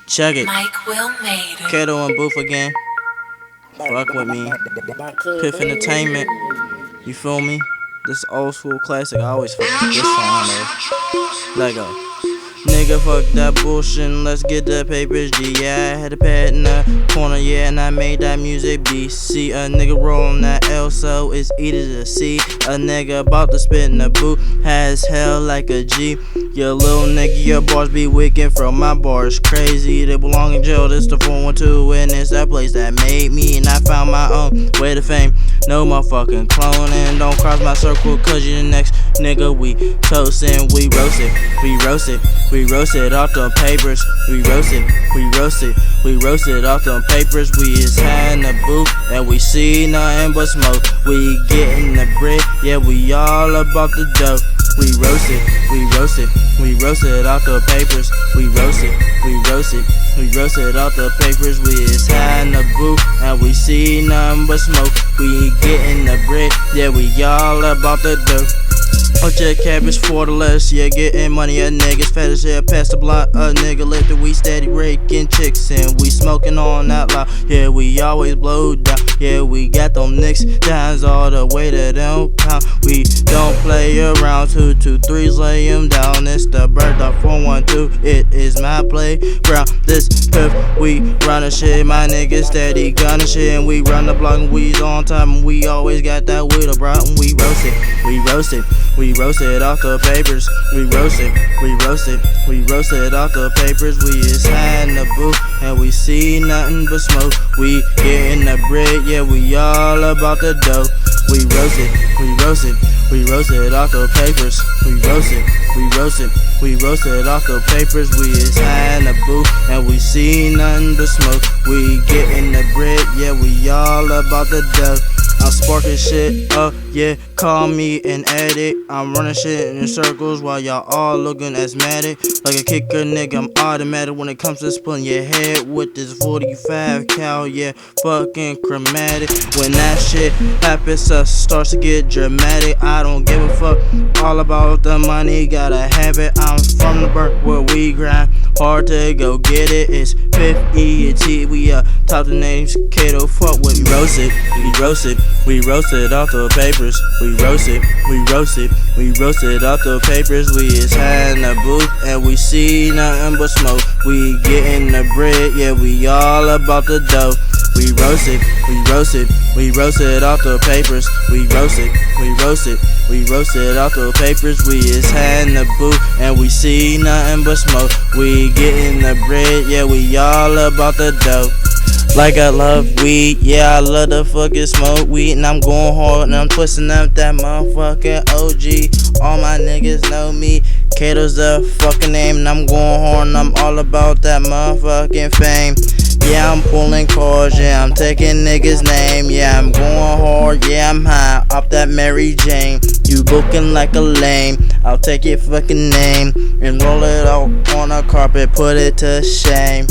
Check it. Mike Will made it. Kato and Booth again. Fuck with me. Piff Entertainment. You feel me? This old school classic. I always fuck with this song though. Let go. Nigga, fuck that bullshit, let's get the papers, G. Yeah, I had a pad in the corner, yeah, and I made that music beat. See a nigga rollin' that L, so it's easy to see. A nigga about to spit in the boot, has hell like a G. Your little nigga, your bars be wicked from my bars, crazy. They belong in jail, this the 412, and it's that place that made me. And I found my own way to fame. No motherfucking cloning, don't cross my circle, cause you the next nigga. We toastin', we roast it, we roast it. We roasted off them papers, we roasted, we roasted, we roasted off them papers. We is high in the booth and we see nothing but smoke. We getting the bread, yeah, we all about the dough. We roasted, we roasted, we roasted off the papers. We roasted, we roasted, we roasted off the papers. We is high in the booth and we see nothing but smoke. We getting the bread, yeah, we all about the dough. Bunch of cabbage for the less, yeah, getting money at niggas. Fetish, yeah, pass the blunt, a nigga lifted. We steady raking chicks and we smoking on that loud. Yeah, we always blow down. Yeah, we got them nicks downs all the way to them pound. We don't play around, 2, 2, 3s, lay them down. It's the bird of 412, it is my playground. This piff, we runnin' shit, my niggas steady gunnin' shit. And we run the block and we on time and we always got that weed about. And we roast it, we roast it. We roasted off the papers, we roasted, we roasted, we roasted off the papers. We is high in the booth and we see nothing but smoke. We getting the bread, yeah, we all about the dough. We roasted, we roasted, we roasted off the papers. We roasted, we roasted, we roasted off the papers. We is high in the booth and we see nothing but smoke. We getting the bread, yeah, we all about the dough. I'm sparking shit up, yeah, call me an addict. I'm running shit in circles while y'all all looking asthmatic. Like a kicker nigga, I'm automatic when it comes to splitting your head with this 45 cal, yeah, fucking chromatic. When that shit happens, starts to get dramatic. I don't give a fuck, all about the money, gotta have it. I'm from the bird where we grind hard to go get it. It's 50 and T, we top the names, Kato, fuck with me. Roasted, we roasted. We roasted off the papers, we roasted, we roasted, we roasted off the papers. We is high in the booth and we see nothing but smoke. We getting the bread, yeah, we all about the dough. We roasted, we roasted, we roasted off the papers. We roasted, we roasted, we roasted off the papers. We is high in the booth and we see nothing but smoke. We getting the bread, yeah, we all about the dough. Like I love weed, yeah, I love to fucking smoke weed. And I'm going hard and I'm twisting up that motherfucking OG. All my niggas know me, Kato's the fucking name. And I'm going hard and I'm all about that motherfucking fame. Yeah, I'm pulling cars, yeah, I'm taking niggas' name. Yeah, I'm going hard, yeah, I'm high off that Mary Jane. You looking like a lame, I'll take your fucking name and roll it out on a carpet, put it to shame.